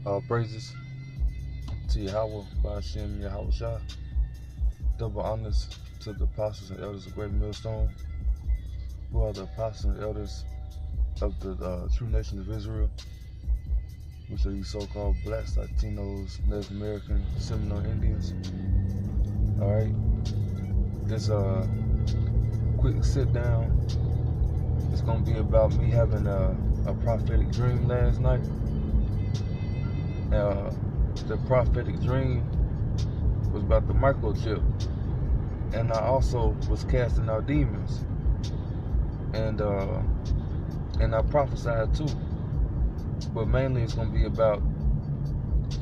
All praises to Yahweh, Ba'ashem, Yahweh Shah. Double honors to the apostles and elders of Great Millstone, who are the apostles and elders of the true nation of Israel, which are these so-called blacks, Latinos, Native American, Seminole Indians. All right, this quick sit down is gonna be about me having a prophetic dream last night. The prophetic dream was about the microchip, and I also was casting out demons, and I prophesied too. But mainly it's gonna be about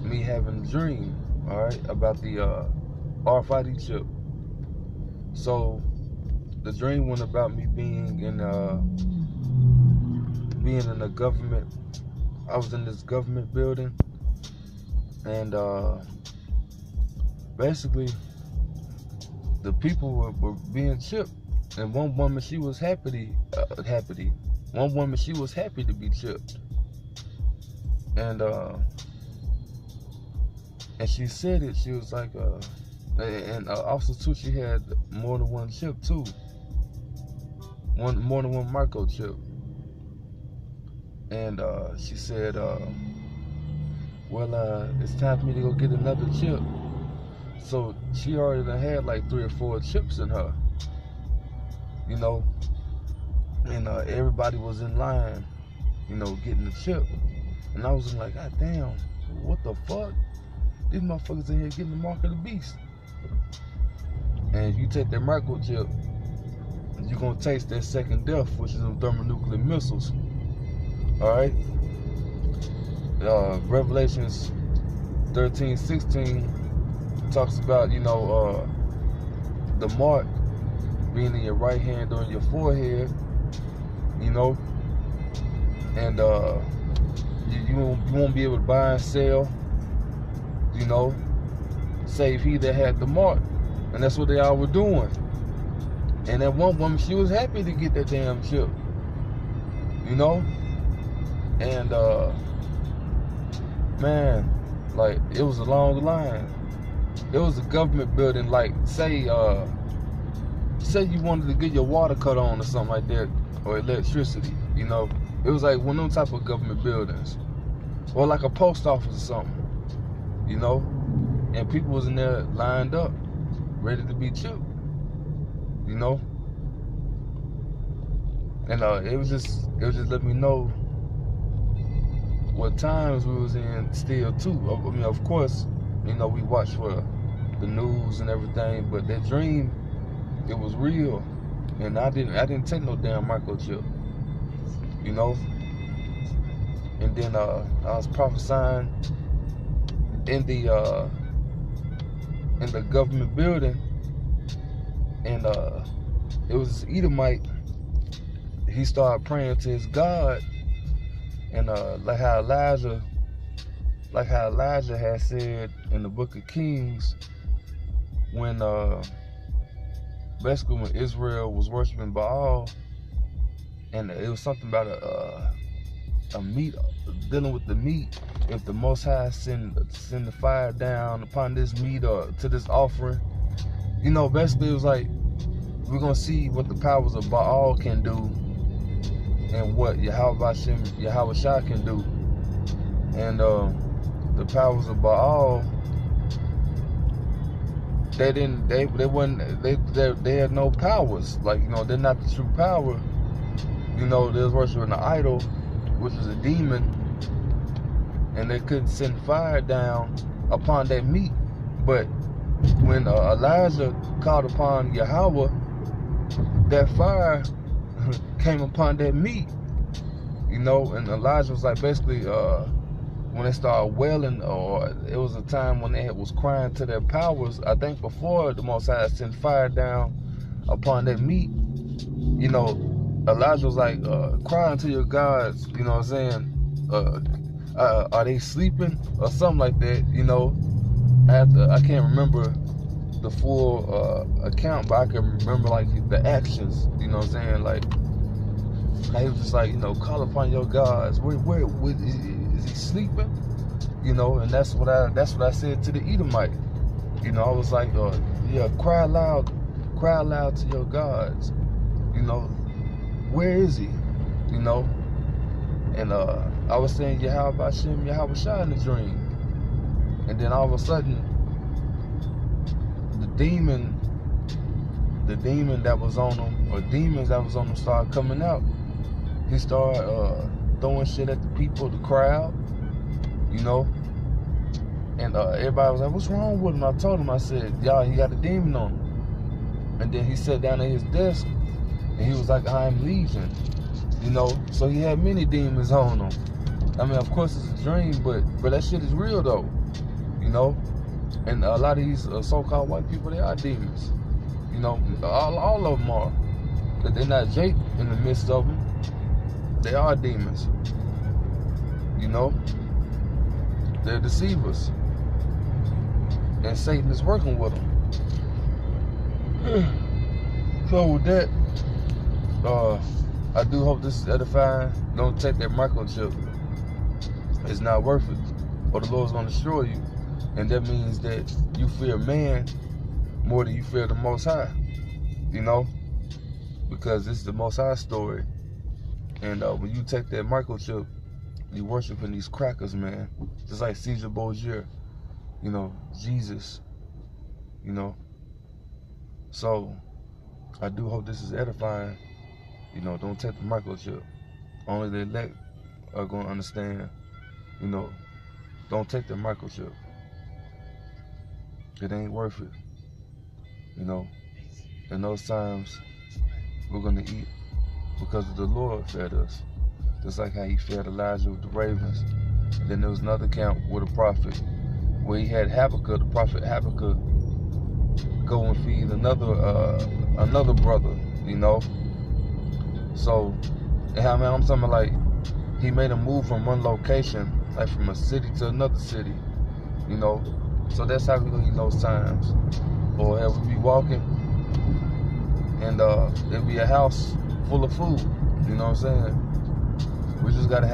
me having a dream, all right, about the RFID chip. So the dream went about me being in a government. I was in this government building, and basically the people were being chipped, and one woman, she was happy. One woman, she was happy to be chipped, and she said it. She was like, and also too, she had more than one chip too, more than one microchip, and she said, well, it's time for me to go get another chip. So she already had like 3 or 4 chips in her, you know, and everybody was in line, you know, getting the chip. And I was like, God damn, what the fuck? These motherfuckers in here getting the mark of the beast. And if you take that microchip, you're gonna taste that second death, which is them thermonuclear missiles. All right. Revelations 13:16 talks about, you know, the mark being in your right hand or in your forehead, you know, and you won't be able to buy and sell, you know, save he that had the mark. And that's what they all were doing. And that one woman, she was happy to get that damn chip, you know, and man, like, it was a long line. It was a government building, like, say you wanted to get your water cut on or something like that, or electricity, you know. It was like one of them type of government buildings, or like a post office or something, you know. And people was in there lined up, ready to be chipped, you know. And it was just letting me know what times we was in still too. I mean, of course, you know, we watched for the news and everything, but that dream, it was real. And I didn't take no damn microchip, you know. And then I was prophesying in the government building, and it was this Edomite. He started praying to his God, and like how Elijah had said in the book of Kings, when basically when Israel was worshiping Baal, and it was something about a meat, dealing with the meat. If the Most High send the fire down upon this meat or to this offering, you know, basically it was like, we're gonna see what the powers of Baal can do and what Yahweh Shah can do. And the powers of Baal, they had no powers. Like, you know, they're not the true power. You know, they was worshiping an idol, which is a demon, and they couldn't send fire down upon that meat. But when Elijah called upon Yahweh, that fire came upon that meat, you know. And Elijah was like, basically, when they started wailing, or it was a time when they was crying to their powers, I think before the Most High sent fire down upon that meat, you know, Elijah was like, crying to your gods, you know what I'm saying, are they sleeping or something like that, you know. I can't remember the full account, but I can remember like the actions, you know what I'm saying, like he was just like, you know, call upon your gods. Where is he sleeping? You know, and that's what I said to the Edomite. You know, I was like, yeah, cry loud to your gods. You know, where is he? You know, and I was saying Yahweh Shah in the dream, and then all of a sudden, the demon that was on him, or demons that was on him, started coming out. He started throwing shit at the people, the crowd, you know. And everybody was like, what's wrong with him? I told him, I said, y'all, he got a demon on him. And then he sat down at his desk, and he was like, I am Legion, you know. So he had many demons on him. I mean, of course it's a dream, but that shit is real though, you know. And a lot of these so-called white people, they are demons. You know, all of them are. But they're not Jake in the midst of them. They are demons. You know? They're deceivers. And Satan is working with them. So with that, I do hope this is edifying. Don't take that microchip. It's not worth it. Or the Lord's going to destroy you. And that means that you fear man more than you fear the Most High, you know, because this is the Most High story. And when you take that microchip, you worshiping these crackers, man, just like Caesar Borgia, you know, Jesus, you know. So I do hope this is edifying. You know, don't take the microchip. Only the elect are going to understand, you know, don't take the microchip. It ain't worth it. You know, in those times, we're going to eat because the Lord fed us. Just like how he fed Elijah with the ravens. And then there was another account with a prophet where he had Habakkuk, the prophet Habakkuk, go and feed another brother, you know. So, I mean, I'm talking about like, he made a move from one location, like from a city to another city, you know. So that's how we gonna eat those times. Or have we be walking and there'll be a house full of food, you know what I'm saying? We just gotta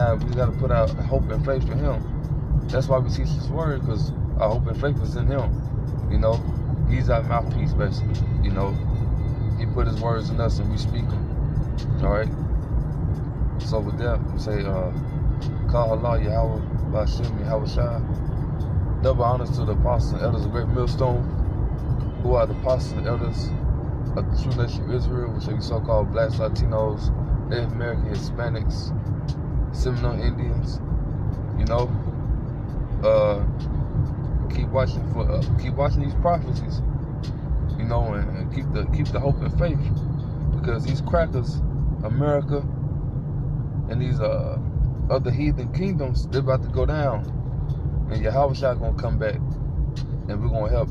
put our hope and faith in him. That's why we teach this word, because our hope and faith is in him. You know, he's our mouthpiece basically, you know. He put his words in us and we speak them. Alright? So with that, we say, Call Allah Yahweh Bashim Yahweh Shah. Double honors to the apostles and elders of Great Millstone, who are the apostles and elders of the true nation of Israel, which are so-called blacks, Latinos, Native American, Hispanics, Seminole Indians. You know, keep watching these prophecies. You know, and keep the hope and faith, because these crackers, America, and these other heathen kingdoms, they're about to go down. And Yahweh Shah gonna come back, and we're gonna help.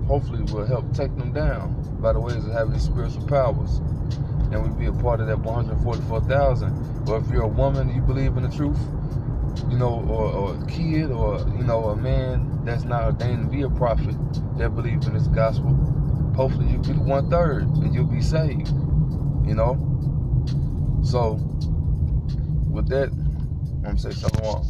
Hopefully, we'll help take them down by the ways of having these spiritual powers, and we'll be a part of that 144,000. Or if you're a woman, you believe in the truth, you know, or a kid, or you know, a man that's not ordained to be a prophet that believes in this gospel, hopefully you'll be the 1/3, and you'll be saved. You know. So, with that, I'm gonna say shalom.